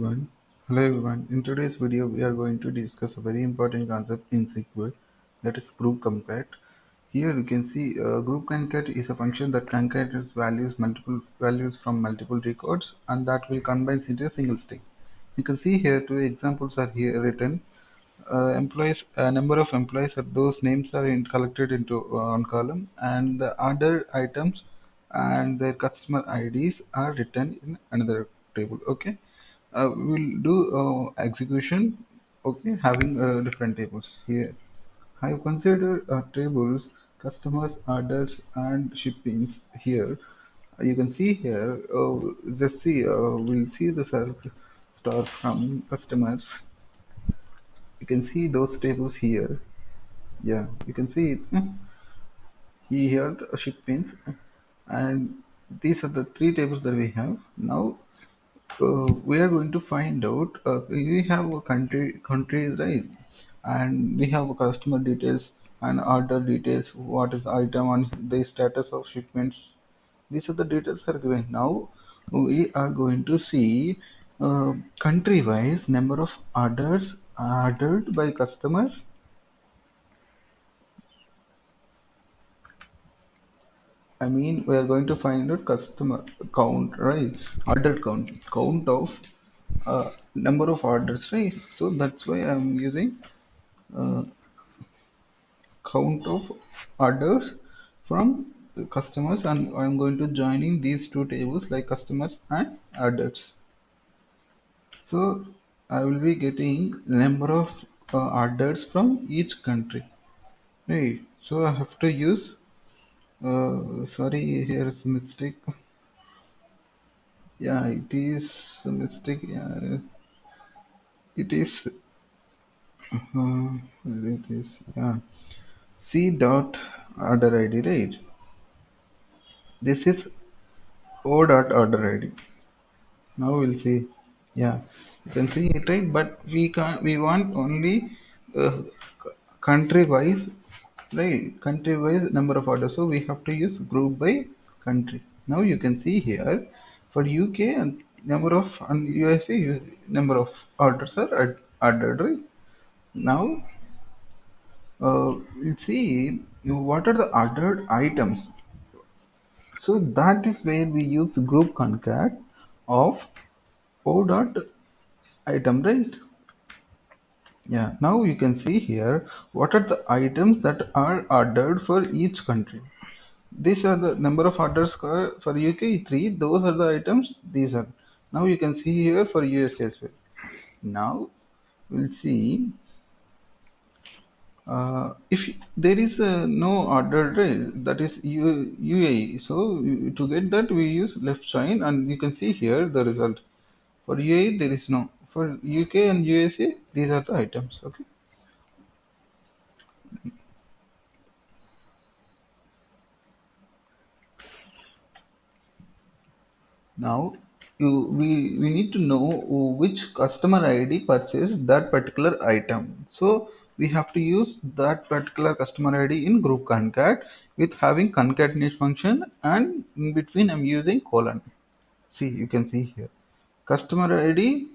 Everyone. Hello everyone. In today's video, we are going to discuss a very important concept in SQL, that is group concat. Here you can see group concat is a function that concatenates multiple values from multiple records, and that will combine into a single string. You can see here two examples are here written. Employees, a number of employees, those names are collected into one column, and the other items and their customer IDs are written in another table. Okay, we'll do execution. Okay, having different tables here. I've considered tables, customers, orders, and shippings here. You can see here. Just see. We'll see the start from customers. You can see those tables here. Yeah, you can see it. Here the shippings, and these are the three tables that we have now. We are going to find out. We have a countries, right, and we have customer details and order details. What is the item and the status of shipments? These are the details are given. Now we are going to see country wise number of orders ordered by customer. I mean, we are going to find out customer count, right? Order count of number of orders, right? So that's why I'm using uh, count of orders from the customers, and I'm going to joining these two tables like customers and orders. So I will be getting number of orders from each country, right? So I have to use. Sorry, here is a mistake. Yeah, it is a mistake. Yeah, it is. It is. Yeah. C dot order ID, right? This is O dot order ID. Now we'll see. Yeah, you can see it, right? But we can't. We want only uh, country wise, right? Country wise number of orders. So we have to use group by country. Now you can see here for UK and number of and USA number of orders are ordered, right? Now we'll see what are the ordered items. So that is where we use group concat of O dot item, right? Yeah. Now you can see here what are the items that are ordered for each country. These are the number of orders for UK three. Those are the items. These are. Now you can see here for US as well. Now we'll see if there is no order right, that is UAE. So to get that we use left sign, and you can see here the result. For UAE there is no. For UK and USA these are the items. Okay. Now we need to know which customer ID purchased that particular item. So we have to use that particular customer ID in group concat with having concatenate function, and in between I'm using colon. See, you can see here customer ID,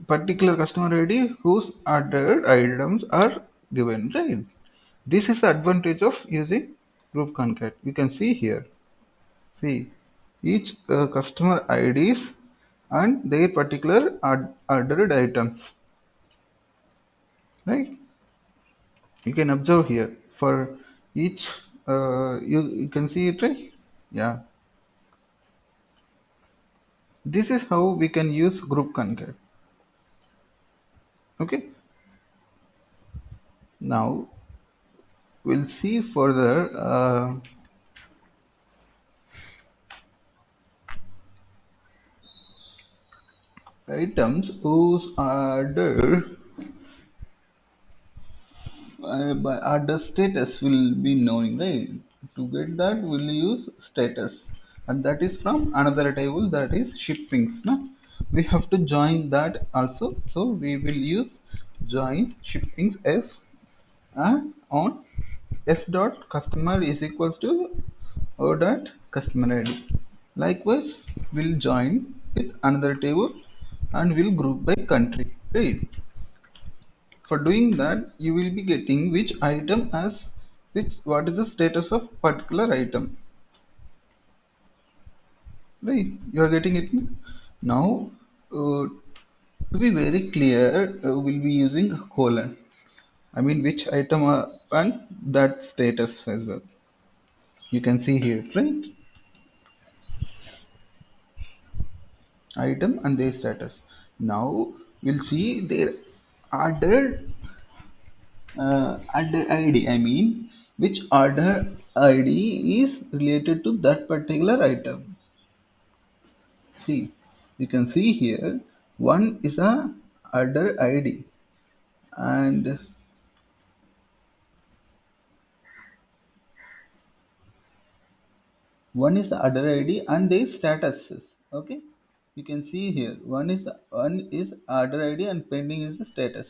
particular customer ID whose ordered items are given, right? This is the advantage of using group concat. You can see here. See, each customer IDs and their particular ordered items, right? You can observe here for each. You can see it, right? Yeah. This is how we can use group concat. Okay. Now we'll see further items whose order by order status will be knowing, right? To get that we'll use status, and that is from another table, that is shippings. No, we have to join that also, so we will use join shippings s and on s dot customer is equals to o dot customer ID. Likewise we'll join with another table and will group by country, right? For doing that, you will be getting which item as which, what is the status of particular item, right? You are getting it now. To be very clear, we'll be using a colon. I mean which item and that status as well. You can see here, right? Item and their status. Now we'll see their order order ID. I mean which order ID is related to that particular item. See, you can see here one is a order ID and one is the order ID and their statuses. Okay, you can see here one is order ID and pending is the status.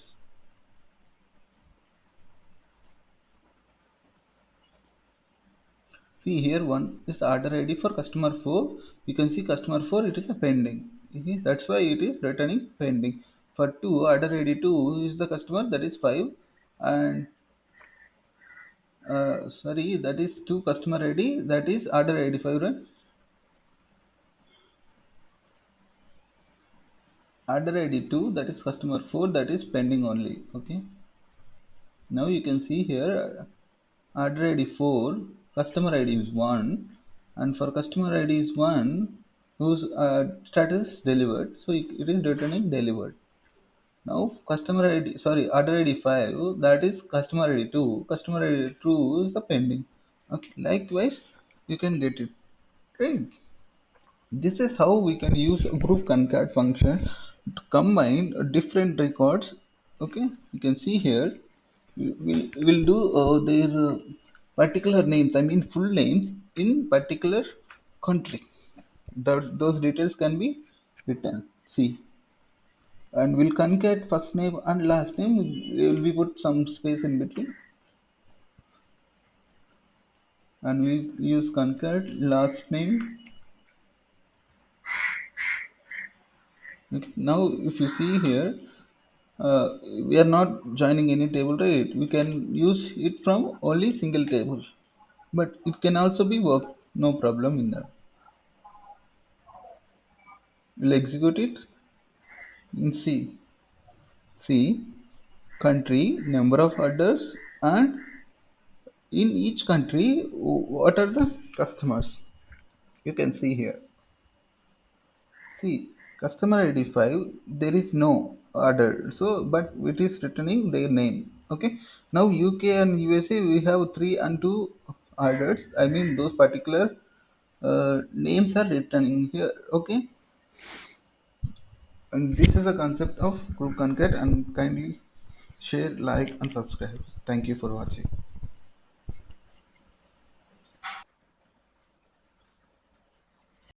See here one is order ID for customer 4. You can see customer 4 it is a pending. Okay, that's why it is returning pending. For 2 order ID 2 is the customer that is 5 and sorry that is 2 customer ID that is order ID 5, right? Order ID 2 that is customer 4 that is pending only. Okay. Now you can see here order ID 4 customer ID is 1 and for customer ID is 1 whose status is delivered, so it is returning delivered. Now customer ID, sorry, order ID 5 that is customer ID 2, customer ID 2 is the pending. Okay, likewise you can get it, right? This is how we can use a group concat function to combine different records. Okay, you can see here we'll do their particular names, I mean full names in particular country. Those details can be written. See, and we'll concat first name and last name. We put some space in between, and we use concat last name. Okay. Now, if you see here, we are not joining any table, right? We can use it from only single table, but it can also be worked, no problem in that. We'll execute it and see country, number of orders, and in each country, what are the customers? You can see here. See, customer ID 5, there is no order, so but it is returning their name. Okay. Now UK and USA we have 3 and 2 orders. I mean those particular names are returning here. Okay. And this is the concept of group concat, and kindly share, like and subscribe. Thank you for watching.